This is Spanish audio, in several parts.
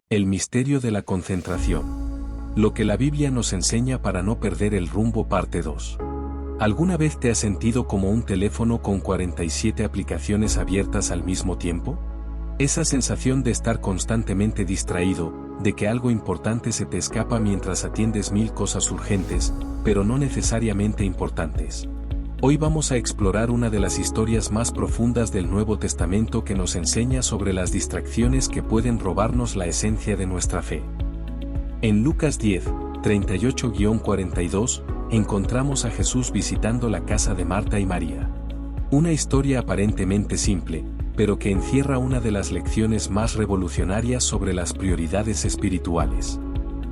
El misterio de la concentración. Lo que la Biblia nos enseña para no perder el rumbo, parte 2. ¿Alguna vez te has sentido como un teléfono con 47 aplicaciones abiertas al mismo tiempo? Esa sensación de estar constantemente distraído, de que algo importante se te escapa mientras atiendes 1000 cosas urgentes, pero no necesariamente importantes. Hoy vamos a explorar una de las historias más profundas del Nuevo Testamento que nos enseña sobre las distracciones que pueden robarnos la esencia de nuestra fe. En Lucas 10, 38-42, encontramos a Jesús visitando la casa de Marta y María. Una historia aparentemente simple, pero que encierra una de las lecciones más revolucionarias sobre las prioridades espirituales.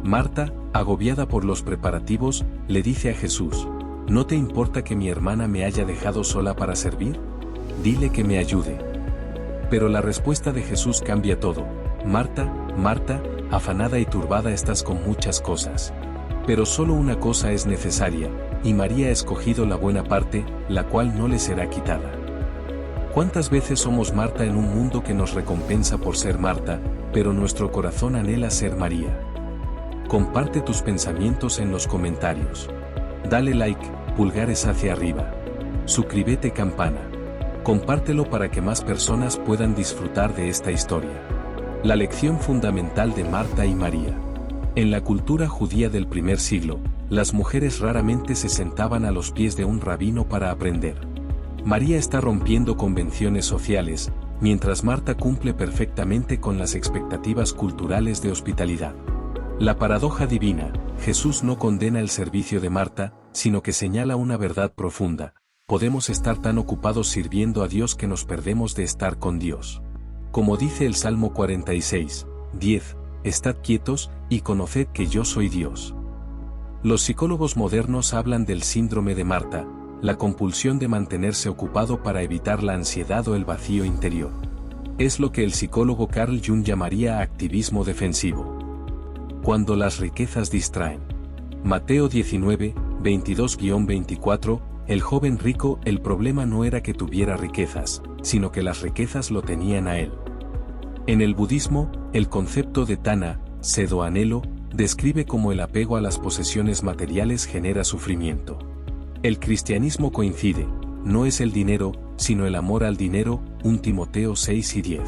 Marta, agobiada por los preparativos, le dice a Jesús: ¿no te importa que mi hermana me haya dejado sola para servir? Dile que me ayude. Pero la respuesta de Jesús cambia todo. Marta, Marta, afanada y turbada estás con muchas cosas. Pero solo una cosa es necesaria, y María ha escogido la buena parte, la cual no le será quitada. ¿Cuántas veces somos Marta en un mundo que nos recompensa por ser Marta, pero nuestro corazón anhela ser María? Comparte tus pensamientos en los comentarios. Dale like, pulgares hacia arriba. Suscríbete, campana. Compártelo para que más personas puedan disfrutar de esta historia. La lección fundamental de Marta y María. En la cultura judía del primer siglo, las mujeres raramente se sentaban a los pies de un rabino para aprender. María está rompiendo convenciones sociales, mientras Marta cumple perfectamente con las expectativas culturales de hospitalidad. La paradoja divina: Jesús no condena el servicio de Marta, sino que señala una verdad profunda: podemos estar tan ocupados sirviendo a Dios que nos perdemos de estar con Dios. Como dice el Salmo 46, 10, estad quietos, y conoced que yo soy Dios. Los psicólogos modernos hablan del síndrome de Marta, la compulsión de mantenerse ocupado para evitar la ansiedad o el vacío interior. Es lo que el psicólogo Carl Jung llamaría activismo defensivo. Cuando las riquezas distraen. Mateo 19, 22-24, el joven rico: el problema no era que tuviera riquezas, sino que las riquezas lo tenían a él. En el budismo, el concepto de Tana, sed o anhelo, describe cómo el apego a las posesiones materiales genera sufrimiento. El cristianismo coincide: no es el dinero, sino el amor al dinero, 1 Timoteo 6 y 10.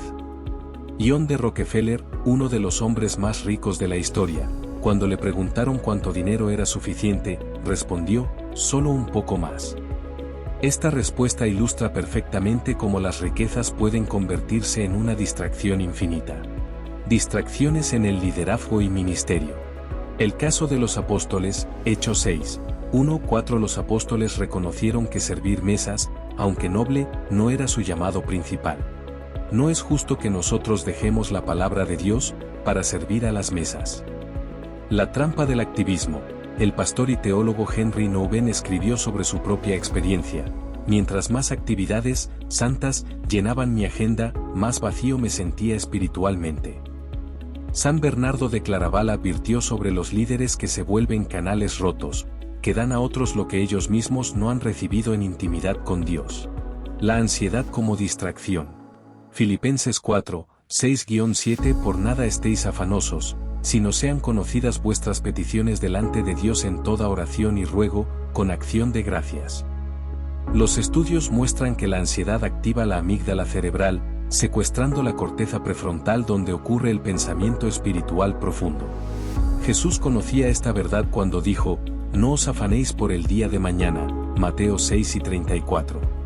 John D. Rockefeller, uno de los hombres más ricos de la historia, cuando le preguntaron cuánto dinero era suficiente, respondió: solo un poco más. Esta respuesta ilustra perfectamente cómo las riquezas pueden convertirse en una distracción infinita. Distracciones en el liderazgo y ministerio. El caso de los apóstoles, Hechos 6, 1-4. Los apóstoles reconocieron que servir mesas, aunque noble, no era su llamado principal. No es justo que nosotros dejemos la palabra de Dios para servir a las mesas. La trampa del activismo. El pastor y teólogo Henry Nouwen escribió sobre su propia experiencia: mientras más actividades santas llenaban mi agenda, más vacío me sentía espiritualmente. San Bernardo de Claraval advirtió sobre los líderes que se vuelven canales rotos, que dan a otros lo que ellos mismos no han recibido en intimidad con Dios. La ansiedad como distracción. Filipenses 4, 6-7. Por nada estéis afanosos, sino sean conocidas vuestras peticiones delante de Dios en toda oración y ruego, con acción de gracias. Los estudios muestran que la ansiedad activa la amígdala cerebral, secuestrando la corteza prefrontal donde ocurre el pensamiento espiritual profundo. Jesús conocía esta verdad cuando dijo: no os afanéis por el día de mañana, Mateo 6 y 34.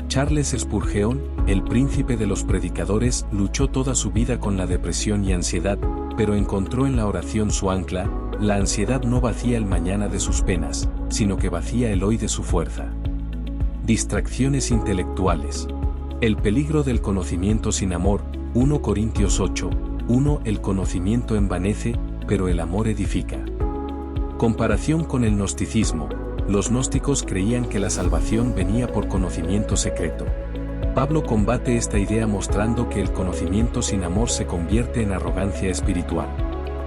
Charles Spurgeon, el príncipe de los predicadores, luchó toda su vida con la depresión y ansiedad, pero encontró en la oración su ancla. La ansiedad no vacía el mañana de sus penas, sino que vacía el hoy de su fuerza. Distracciones intelectuales. El peligro del conocimiento sin amor, 1 Corintios 8, 1. El conocimiento envanece, pero el amor edifica. Comparación con el gnosticismo. Los gnósticos creían que la salvación venía por conocimiento secreto. Pablo combate esta idea mostrando que el conocimiento sin amor se convierte en arrogancia espiritual.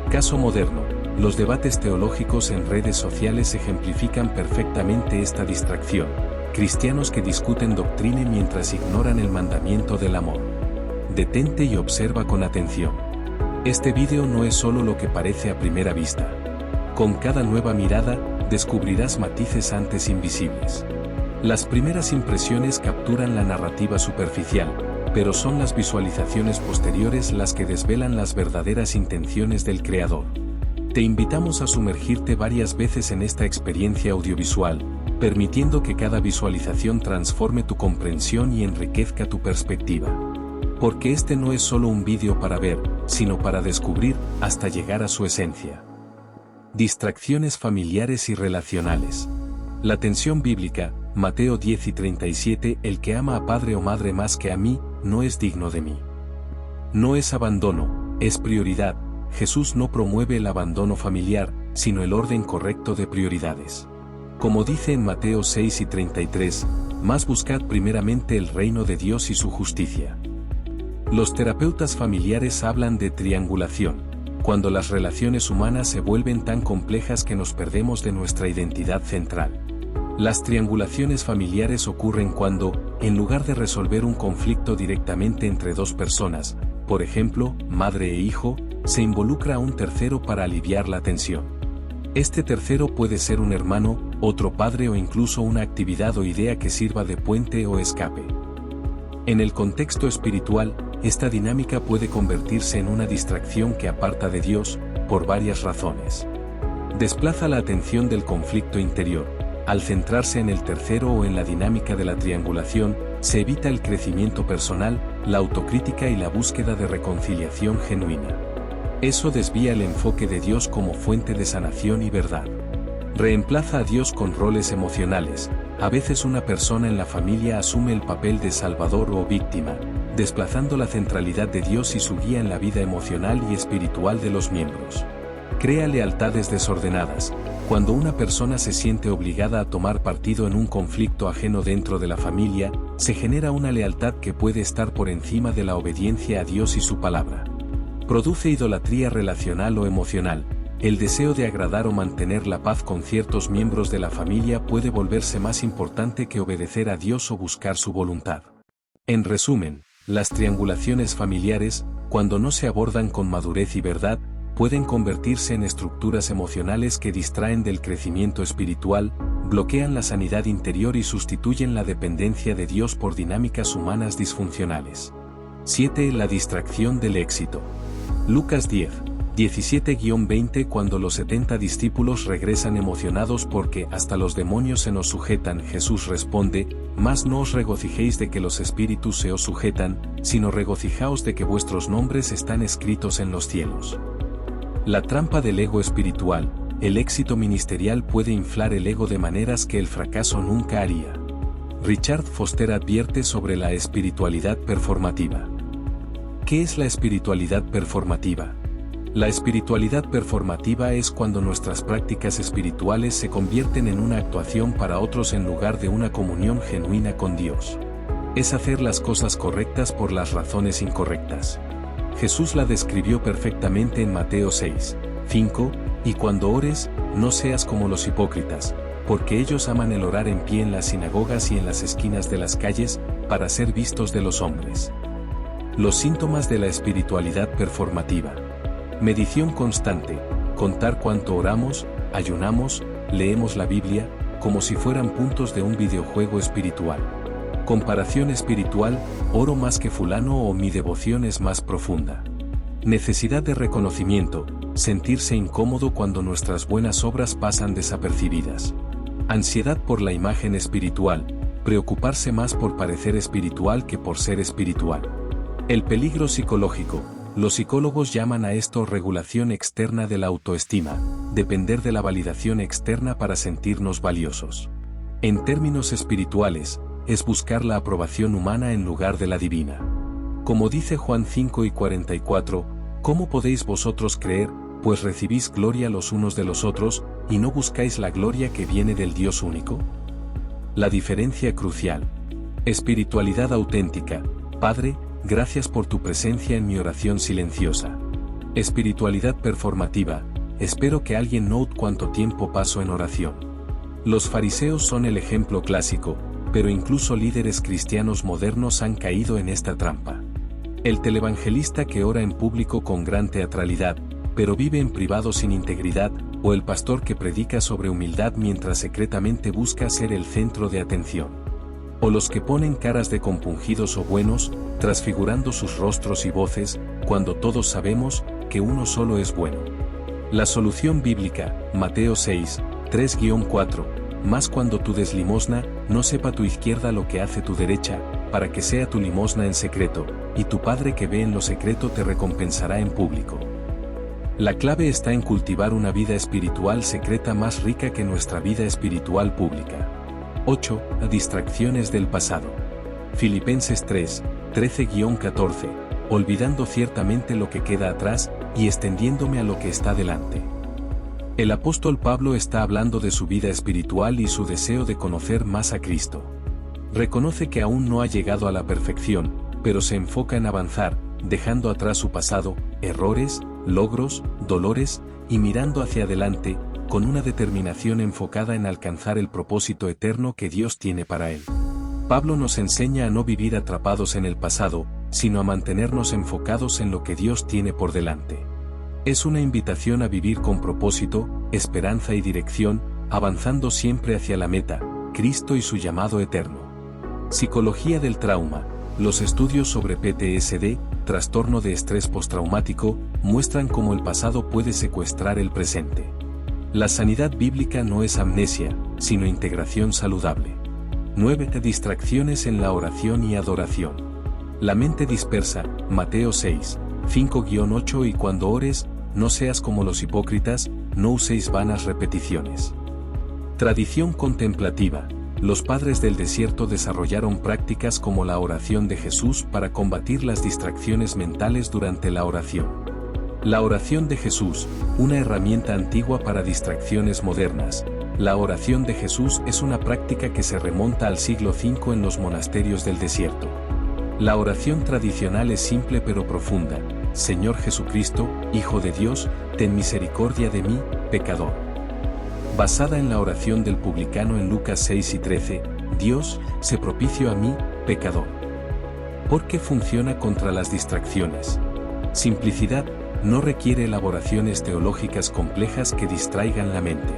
Caso moderno. Los debates teológicos en redes sociales ejemplifican perfectamente esta distracción. Cristianos que discuten doctrina mientras ignoran el mandamiento del amor. Detente y observa con atención. Este vídeo no es solo lo que parece a primera vista. Con cada nueva mirada, descubrirás matices antes invisibles. Las primeras impresiones capturan la narrativa superficial, pero son las visualizaciones posteriores las que desvelan las verdaderas intenciones del creador. Te invitamos a sumergirte varias veces en esta experiencia audiovisual, permitiendo que cada visualización transforme tu comprensión y enriquezca tu perspectiva. Porque este no es solo un vídeo para ver, sino para descubrir, hasta llegar a su esencia. Distracciones familiares y relacionales. La tensión bíblica, Mateo 10:37, el que ama a padre o madre más que a mí, no es digno de mí. No es abandono, es prioridad. Jesús no promueve el abandono familiar, sino el orden correcto de prioridades. Como dice en Mateo 6:33, más buscad primeramente el reino de Dios y su justicia. Los terapeutas familiares hablan de triangulación, cuando las relaciones humanas se vuelven tan complejas que nos perdemos de nuestra identidad central. Las triangulaciones familiares ocurren cuando, en lugar de resolver un conflicto directamente entre dos personas, por ejemplo, madre e hijo, se involucra a un tercero para aliviar la tensión. Este tercero puede ser un hermano, otro padre o incluso una actividad o idea que sirva de puente o escape. En el contexto espiritual, esta dinámica puede convertirse en una distracción que aparta de Dios, por varias razones. Desplaza la atención del conflicto interior. Al centrarse en el tercero o en la dinámica de la triangulación, se evita el crecimiento personal, la autocrítica y la búsqueda de reconciliación genuina. Eso desvía el enfoque de Dios como fuente de sanación y verdad. Reemplaza a Dios con roles emocionales. A veces una persona en la familia asume el papel de salvador o víctima, desplazando la centralidad de Dios y su guía en la vida emocional y espiritual de los miembros. Crea lealtades desordenadas. Cuando una persona se siente obligada a tomar partido en un conflicto ajeno dentro de la familia, se genera una lealtad que puede estar por encima de la obediencia a Dios y su palabra. Produce idolatría relacional o emocional. El deseo de agradar o mantener la paz con ciertos miembros de la familia puede volverse más importante que obedecer a Dios o buscar su voluntad. En resumen, las triangulaciones familiares, cuando no se abordan con madurez y verdad, pueden convertirse en estructuras emocionales que distraen del crecimiento espiritual, bloquean la sanidad interior y sustituyen la dependencia de Dios por dinámicas humanas disfuncionales. 7. La distracción del éxito. Lucas 10:17-20. Cuando los 70 discípulos regresan emocionados porque hasta los demonios se nos sujetan, Jesús responde, mas no os regocijéis de que los espíritus se os sujetan, sino regocijaos de que vuestros nombres están escritos en los cielos. La trampa del ego espiritual. El éxito ministerial puede inflar el ego de maneras que el fracaso nunca haría. Richard Foster advierte sobre la espiritualidad performativa. ¿Qué es la espiritualidad performativa? La espiritualidad performativa es cuando nuestras prácticas espirituales se convierten en una actuación para otros en lugar de una comunión genuina con Dios. Es hacer las cosas correctas por las razones incorrectas. Jesús la describió perfectamente en Mateo 6:5, y cuando ores, no seas como los hipócritas, porque ellos aman el orar en pie en las sinagogas y en las esquinas de las calles, para ser vistos de los hombres. Los síntomas de la espiritualidad performativa. Medición constante, contar cuánto oramos, ayunamos, leemos la Biblia, como si fueran puntos de un videojuego espiritual. Comparación espiritual, oro más que fulano o mi devoción es más profunda. Necesidad de reconocimiento, sentirse incómodo cuando nuestras buenas obras pasan desapercibidas. Ansiedad por la imagen espiritual, preocuparse más por parecer espiritual que por ser espiritual. El peligro psicológico. Los psicólogos llaman a esto regulación externa de la autoestima, depender de la validación externa para sentirnos valiosos. En términos espirituales, es buscar la aprobación humana en lugar de la divina. Como dice Juan 5:44, ¿cómo podéis vosotros creer, pues recibís gloria los unos de los otros, y no buscáis la gloria que viene del Dios único? La diferencia crucial. Espiritualidad auténtica. Padre, gracias por tu presencia en mi oración silenciosa. Espiritualidad performativa. Espero que alguien note cuánto tiempo paso en oración. Los fariseos son el ejemplo clásico, pero incluso líderes cristianos modernos han caído en esta trampa. El televangelista que ora en público con gran teatralidad, pero vive en privado sin integridad, o el pastor que predica sobre humildad mientras secretamente busca ser el centro de atención. O los que ponen caras de compungidos o buenos, transfigurando sus rostros y voces, cuando todos sabemos que uno solo es bueno. La solución bíblica, Mateo 6, 3-4, mas cuando tú des limosna, no sepa tu izquierda lo que hace tu derecha, para que sea tu limosna en secreto, y tu Padre que ve en lo secreto te recompensará en público. La clave está en cultivar una vida espiritual secreta más rica que nuestra vida espiritual pública. 8. Distracciones del pasado. Filipenses 3, 13-14, olvidando ciertamente lo que queda atrás, y extendiéndome a lo que está delante. El apóstol Pablo está hablando de su vida espiritual y su deseo de conocer más a Cristo. Reconoce que aún no ha llegado a la perfección, pero se enfoca en avanzar, dejando atrás su pasado, errores, logros, dolores, y mirando hacia adelante, con una determinación enfocada en alcanzar el propósito eterno que Dios tiene para él. Pablo nos enseña a no vivir atrapados en el pasado, sino a mantenernos enfocados en lo que Dios tiene por delante. Es una invitación a vivir con propósito, esperanza y dirección, avanzando siempre hacia la meta, Cristo y su llamado eterno. Psicología del trauma. Los estudios sobre PTSD, trastorno de estrés postraumático, muestran cómo el pasado puede secuestrar el presente. La sanidad bíblica no es amnesia, sino integración saludable. 9. Distracciones en la oración y adoración. La mente dispersa, Mateo 6, 5-8 y cuando ores, no seas como los hipócritas, no uséis vanas repeticiones. Tradición contemplativa. Los padres del desierto desarrollaron prácticas como la oración de Jesús para combatir las distracciones mentales durante la oración. La oración de Jesús, una herramienta antigua para distracciones modernas. La oración de Jesús es una práctica que se remonta al siglo V en los monasterios del desierto. La oración tradicional es simple pero profunda. Señor Jesucristo, Hijo de Dios, ten misericordia de mí, pecador. Basada en la oración del publicano en Lucas 6 y 13, Dios, sé propicio a mí, pecador. ¿Por qué funciona contra las distracciones? Simplicidad, no requiere elaboraciones teológicas complejas que distraigan la mente.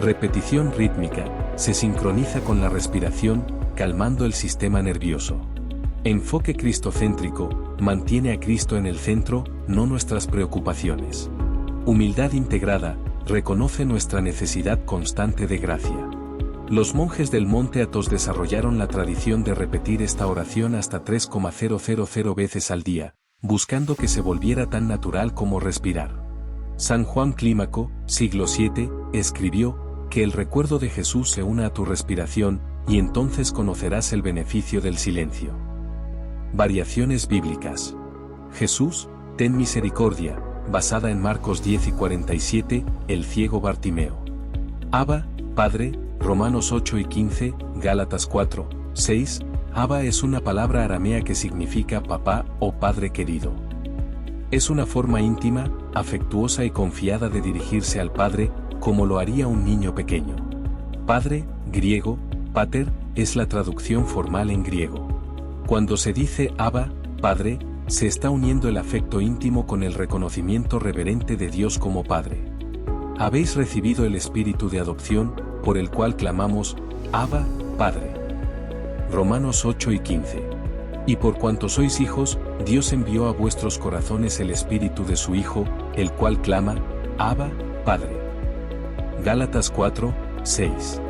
Repetición rítmica, se sincroniza con la respiración, calmando el sistema nervioso. Enfoque cristocéntrico, mantiene a Cristo en el centro, no nuestras preocupaciones. Humildad integrada, reconoce nuestra necesidad constante de gracia. Los monjes del Monte Athos desarrollaron la tradición de repetir esta oración hasta 3,000 veces al día, buscando que se volviera tan natural como respirar. San Juan Clímaco, siglo VII, escribió, que el recuerdo de Jesús se una a tu respiración, y entonces conocerás el beneficio del silencio. Variaciones bíblicas. Jesús, ten misericordia, basada en Marcos 10 y 47, el ciego Bartimeo. Abba, Padre, Romanos 8 y 15, Gálatas 4, 6, Abba es una palabra aramea que significa papá o padre querido. Es una forma íntima, afectuosa y confiada de dirigirse al Padre, como lo haría un niño pequeño. Padre, griego, pater, es la traducción formal en griego. Cuando se dice Abba, Padre, se está uniendo el afecto íntimo con el reconocimiento reverente de Dios como Padre. Habéis recibido el espíritu de adopción, por el cual clamamos, Abba, Padre. Romanos 8 y 15. Y por cuanto sois hijos, Dios envió a vuestros corazones el espíritu de su Hijo, el cual clama, Abba, Padre. Gálatas 4, 6.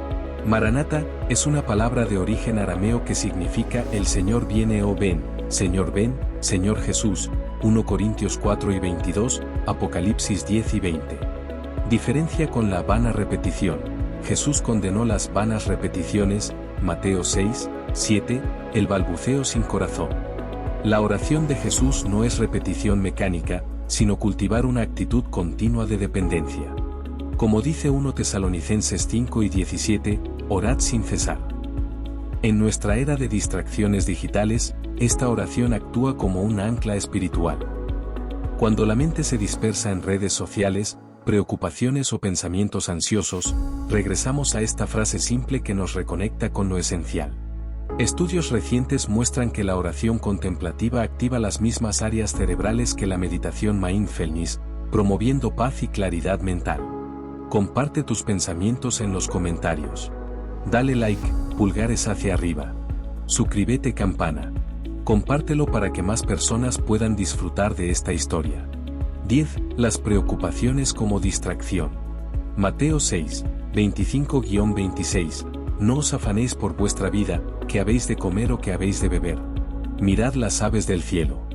Maranata, es una palabra de origen arameo que significa el Señor viene o ven, Señor Jesús, 1 Corintios 4 y 22, Apocalipsis 10 y 20. Diferencia con la vana repetición. Jesús condenó las vanas repeticiones, Mateo 6, 7, el balbuceo sin corazón. La oración de Jesús no es repetición mecánica, sino cultivar una actitud continua de dependencia. Como dice 1 Tesalonicenses 5 y 17, orad sin cesar. En nuestra era de distracciones digitales, esta oración actúa como un ancla espiritual. Cuando la mente se dispersa en redes sociales, preocupaciones o pensamientos ansiosos, regresamos a esta frase simple que nos reconecta con lo esencial. Estudios recientes muestran que la oración contemplativa activa las mismas áreas cerebrales que la meditación mindfulness, promoviendo paz y claridad mental. Comparte tus pensamientos en los comentarios. Dale like, pulgares hacia arriba. Suscríbete, campana. Compártelo para que más personas puedan disfrutar de esta historia. 10. Las preocupaciones como distracción. Mateo 6, 25-26. No os afanéis por vuestra vida, que habéis de comer o que habéis de beber. Mirad las aves del cielo.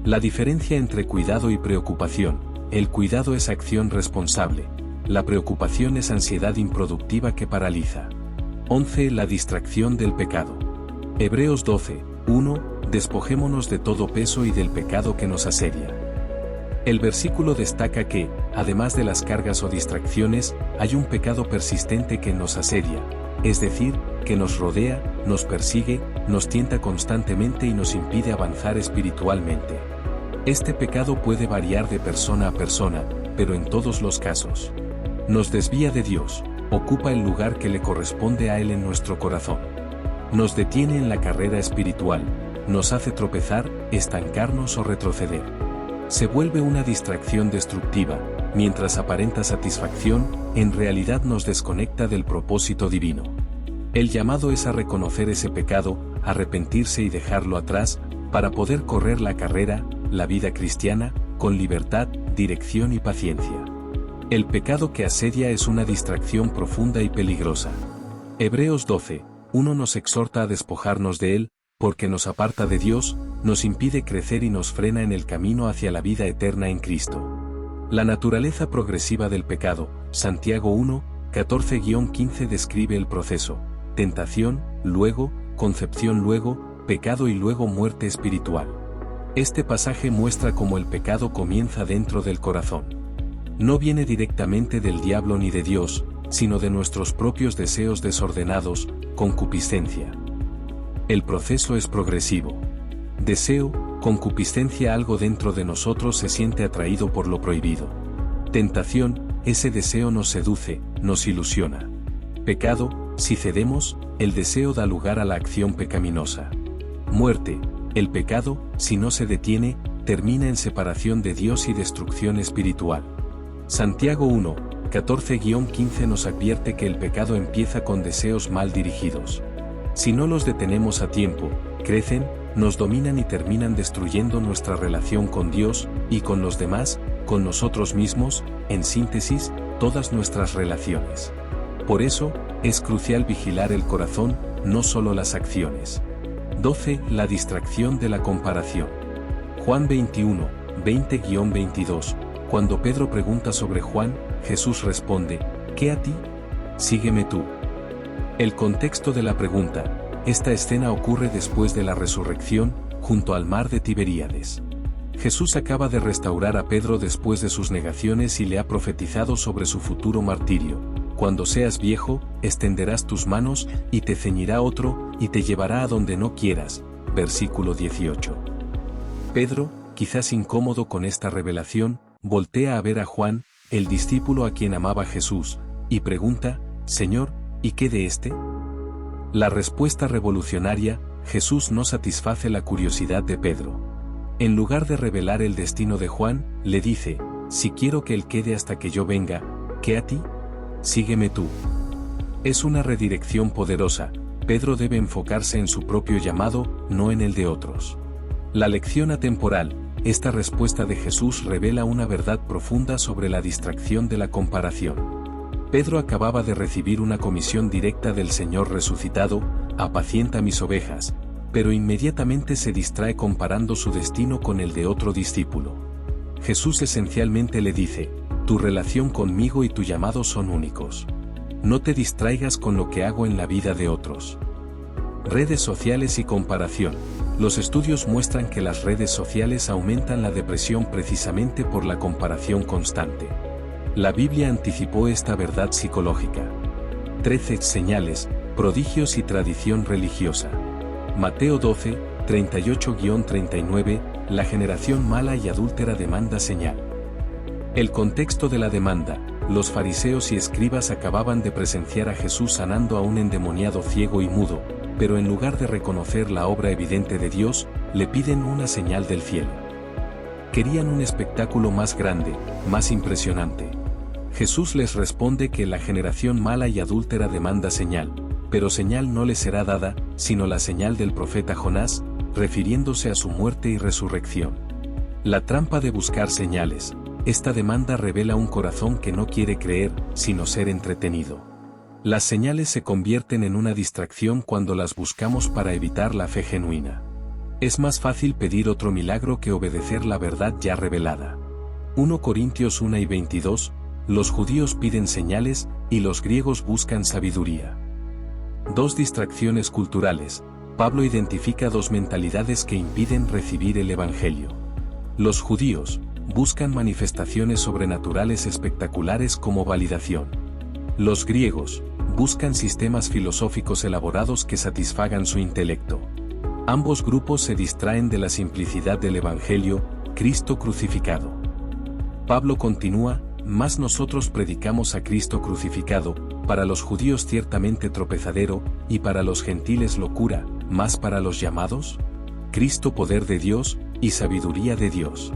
La diferencia entre cuidado y preocupación: el cuidado es acción responsable, la preocupación es ansiedad improductiva que paraliza. 11. La distracción del pecado. Hebreos 12, 1. Despojémonos de todo peso y del pecado que nos asedia. El versículo destaca que, además de las cargas o distracciones, hay un pecado persistente que nos asedia, es decir, que nos rodea, nos persigue, nos tienta constantemente y nos impide avanzar espiritualmente. Este pecado puede variar de persona a persona, pero en todos los casos nos desvía de Dios, ocupa el lugar que le corresponde a Él en nuestro corazón. Nos detiene en la carrera espiritual, nos hace tropezar, estancarnos o retroceder. Se vuelve una distracción destructiva, mientras aparenta satisfacción, en realidad nos desconecta del propósito divino. El llamado es a reconocer ese pecado, arrepentirse y dejarlo atrás, para poder correr la carrera, la vida cristiana, con libertad, dirección y paciencia. El pecado que asedia es una distracción profunda y peligrosa. Hebreos 12, 1 nos exhorta a despojarnos de él, porque nos aparta de Dios, nos impide crecer y nos frena en el camino hacia la vida eterna en Cristo. La naturaleza progresiva del pecado, Santiago 1, 14-15 describe el proceso: tentación, luego, concepción, luego, pecado y luego muerte espiritual. Este pasaje muestra cómo el pecado comienza dentro del corazón. No viene directamente del diablo ni de Dios, sino de nuestros propios deseos desordenados, concupiscencia. El proceso es progresivo. Deseo, concupiscencia, algo dentro de nosotros se siente atraído por lo prohibido. Tentación, ese deseo nos seduce, nos ilusiona. Pecado, si cedemos, el deseo da lugar a la acción pecaminosa. Muerte, el pecado, si no se detiene, termina en separación de Dios y destrucción espiritual. Santiago 1, 14-15 nos advierte que el pecado empieza con deseos mal dirigidos. Si no los detenemos a tiempo, crecen, nos dominan y terminan destruyendo nuestra relación con Dios, y con los demás, con nosotros mismos, en síntesis, todas nuestras relaciones. Por eso, es crucial vigilar el corazón, no solo las acciones. 12. La distracción de la comparación. Juan 21, 20-22. Cuando Pedro pregunta sobre Juan, Jesús responde: ¿qué a ti? Sígueme tú. El contexto de la pregunta: esta escena ocurre después de la resurrección, junto al mar de Tiberíades. Jesús acaba de restaurar a Pedro después de sus negaciones y le ha profetizado sobre su futuro martirio: cuando seas viejo, extenderás tus manos, y te ceñirá otro, y te llevará a donde no quieras. Versículo 18. Pedro, quizás incómodo con esta revelación, voltea a ver a Juan, el discípulo a quien amaba Jesús, y pregunta: Señor, ¿y qué de este? La respuesta revolucionaria: Jesús no satisface la curiosidad de Pedro. En lugar de revelar el destino de Juan, le dice: si quiero que él quede hasta que yo venga, ¿qué a ti? Sígueme tú. Es una redirección poderosa. Pedro debe enfocarse en su propio llamado, no en el de otros. La lección atemporal: esta respuesta de Jesús revela una verdad profunda sobre la distracción de la comparación. Pedro acababa de recibir una comisión directa del Señor resucitado: apacienta mis ovejas, pero inmediatamente se distrae comparando su destino con el de otro discípulo. Jesús esencialmente le dice: tu relación conmigo y tu llamado son únicos. No te distraigas con lo que hago en la vida de otros. Redes sociales y comparación. Los estudios muestran que las redes sociales aumentan la depresión precisamente por la comparación constante. La Biblia anticipó esta verdad psicológica. 13 señales, prodigios y tradición religiosa. Mateo 12, 38-39, la generación mala y adúltera demanda señal. El contexto de la demanda: los fariseos y escribas acababan de presenciar a Jesús sanando a un endemoniado ciego y mudo, pero en lugar de reconocer la obra evidente de Dios, le piden una señal del cielo. Querían un espectáculo más grande, más impresionante. Jesús les responde que la generación mala y adúltera demanda señal, pero señal no le será dada, sino la señal del profeta Jonás, refiriéndose a su muerte y resurrección. La trampa de buscar señales. Esta demanda revela un corazón que no quiere creer, sino ser entretenido. Las señales se convierten en una distracción cuando las buscamos para evitar la fe genuina. Es más fácil pedir otro milagro que obedecer la verdad ya revelada. 1 Corintios 1:22, los judíos piden señales, y los griegos buscan sabiduría. 2 distracciones culturales. Pablo identifica 2 mentalidades que impiden recibir el Evangelio. Los judíos buscan manifestaciones sobrenaturales espectaculares como validación. Los griegos buscan sistemas filosóficos elaborados que satisfagan su intelecto. Ambos grupos se distraen de la simplicidad del Evangelio, Cristo crucificado. Pablo continúa, mas nosotros predicamos a Cristo crucificado, para los judíos ciertamente tropezadero, y para los gentiles locura, mas para los llamados, Cristo poder de Dios, y sabiduría de Dios.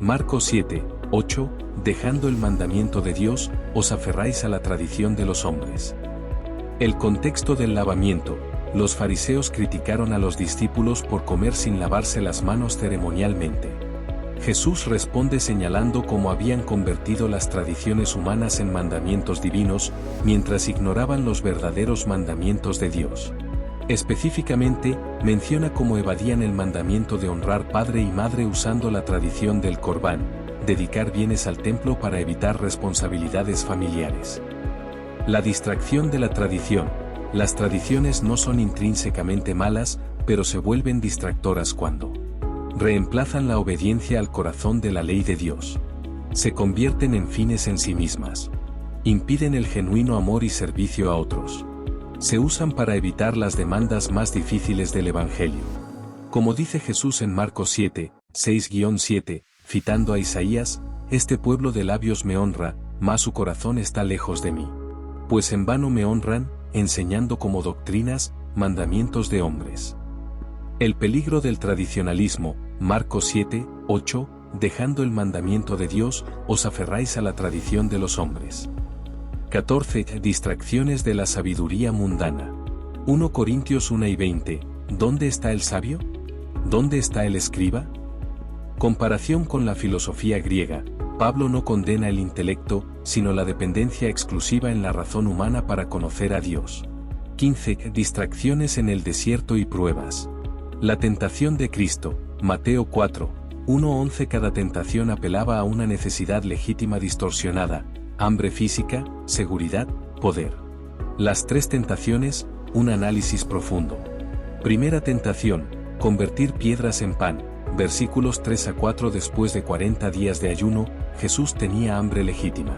Marcos 7:8, dejando el mandamiento de Dios, os aferráis a la tradición de los hombres. El contexto del lavamiento. Los fariseos criticaron a los discípulos por comer sin lavarse las manos ceremonialmente. Jesús responde señalando cómo habían convertido las tradiciones humanas en mandamientos divinos, mientras ignoraban los verdaderos mandamientos de Dios. Específicamente, menciona cómo evadían el mandamiento de honrar padre y madre usando la tradición del Corbán, dedicar bienes al templo para evitar responsabilidades familiares. La distracción de la tradición. Las tradiciones no son intrínsecamente malas, pero se vuelven distractoras cuando reemplazan la obediencia al corazón de la ley de Dios. Se convierten en fines en sí mismas. Impiden el genuino amor y servicio a otros. Se usan para evitar las demandas más difíciles del Evangelio. Como dice Jesús en Marcos 7:6-7, citando a Isaías, este pueblo de labios me honra, mas su corazón está lejos de mí. Pues en vano me honran, enseñando como doctrinas, mandamientos de hombres. El peligro del tradicionalismo. Marcos 7:8, dejando el mandamiento de Dios, os aferráis a la tradición de los hombres. 14 distracciones de la sabiduría mundana. 1 Corintios 1:20, ¿dónde está el sabio? ¿Dónde está el escriba? Comparación con la filosofía griega. Pablo no condena el intelecto, sino la dependencia exclusiva en la razón humana para conocer a Dios. 15 distracciones en el desierto y pruebas. La tentación de Cristo. Mateo 4:1-11. Cada tentación apelaba a una necesidad legítima distorsionada: hambre física, seguridad, poder. Las 3 tentaciones, un análisis profundo. Primera tentación, convertir piedras en pan. Versículos 3-4. Después de 40 días de ayuno, Jesús tenía hambre legítima.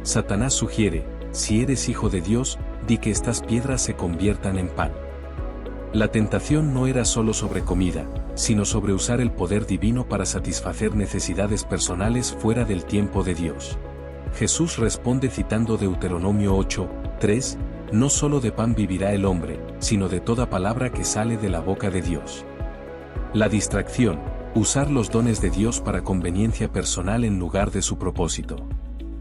Satanás sugiere, si eres hijo de Dios, di que estas piedras se conviertan en pan. La tentación no era solo sobre comida, sino sobre usar el poder divino para satisfacer necesidades personales fuera del tiempo de Dios. Jesús responde citando Deuteronomio 8:3, no solo de pan vivirá el hombre, sino de toda palabra que sale de la boca de Dios. La distracción, usar los dones de Dios para conveniencia personal en lugar de su propósito.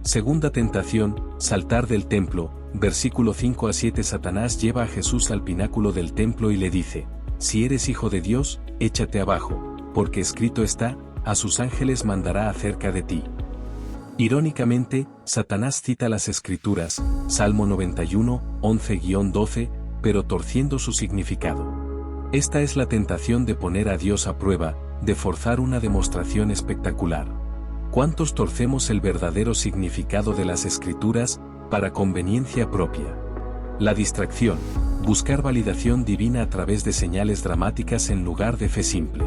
Segunda tentación, saltar del templo. Versículo 5-7. Satanás lleva a Jesús al pináculo del templo y le dice, si eres hijo de Dios, échate abajo, porque escrito está, a sus ángeles mandará acerca de ti. Irónicamente, Satanás cita las Escrituras, Salmo 91:11-12, pero torciendo su significado. Esta es la tentación de poner a Dios a prueba, de forzar una demostración espectacular. ¿Cuántos torcemos el verdadero significado de las Escrituras, para conveniencia propia? La distracción, buscar validación divina a través de señales dramáticas en lugar de fe simple.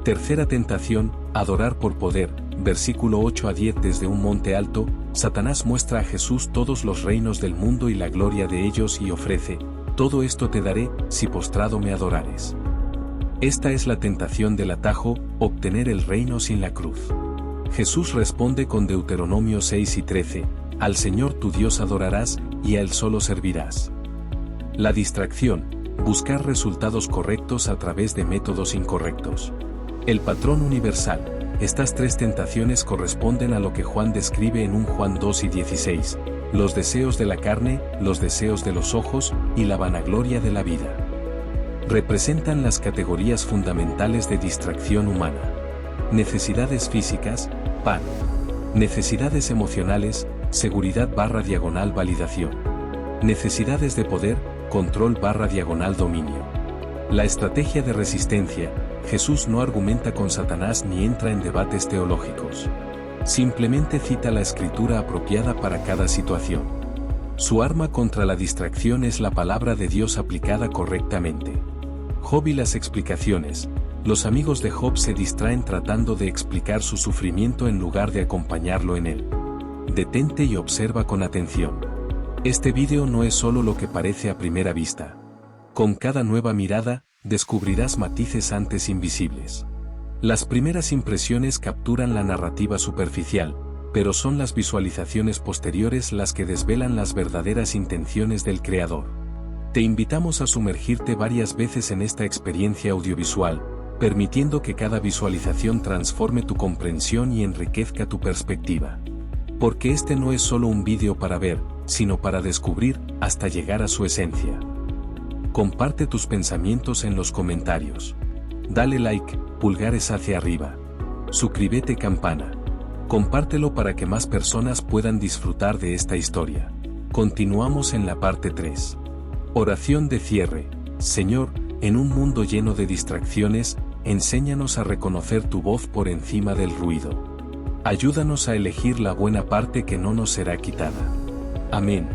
Tercera tentación, adorar por poder. Versículo 8-10. Desde un monte alto, Satanás muestra a Jesús todos los reinos del mundo y la gloria de ellos y ofrece, todo esto te daré, si postrado me adorares. Esta es la tentación del atajo, obtener el reino sin la cruz. Jesús responde con Deuteronomio 6:13, al Señor tu Dios adorarás, y a Él solo servirás. La distracción, buscar resultados correctos a través de métodos incorrectos. El patrón universal. Estas tres tentaciones corresponden a lo que Juan describe en 1 Juan 2:16, los deseos de la carne, los deseos de los ojos y la vanagloria de la vida. Representan las categorías fundamentales de distracción humana. Necesidades físicas, pan. Necesidades emocionales, seguridad/validación. Necesidades de poder, control/dominio. La estrategia de resistencia. Jesús no argumenta con Satanás ni entra en debates teológicos. Simplemente cita la escritura apropiada para cada situación. Su arma contra la distracción es la palabra de Dios aplicada correctamente. Job y las explicaciones. Los amigos de Job se distraen tratando de explicar su sufrimiento en lugar de acompañarlo en él. Detente y observa con atención. Este video no es solo lo que parece a primera vista. Con cada nueva mirada, descubrirás matices antes invisibles. Las primeras impresiones capturan la narrativa superficial, pero son las visualizaciones posteriores las que desvelan las verdaderas intenciones del creador. Te invitamos a sumergirte varias veces en esta experiencia audiovisual, permitiendo que cada visualización transforme tu comprensión y enriquezca tu perspectiva. Porque este no es solo un vídeo para ver, sino para descubrir, hasta llegar a su esencia. Comparte tus pensamientos en los comentarios. Dale like, pulgares hacia arriba. Suscríbete, campana. Compártelo para que más personas puedan disfrutar de esta historia. Continuamos en la parte 3. Oración de cierre. Señor, en un mundo lleno de distracciones, enséñanos a reconocer tu voz por encima del ruido. Ayúdanos a elegir la buena parte que no nos será quitada. Amén.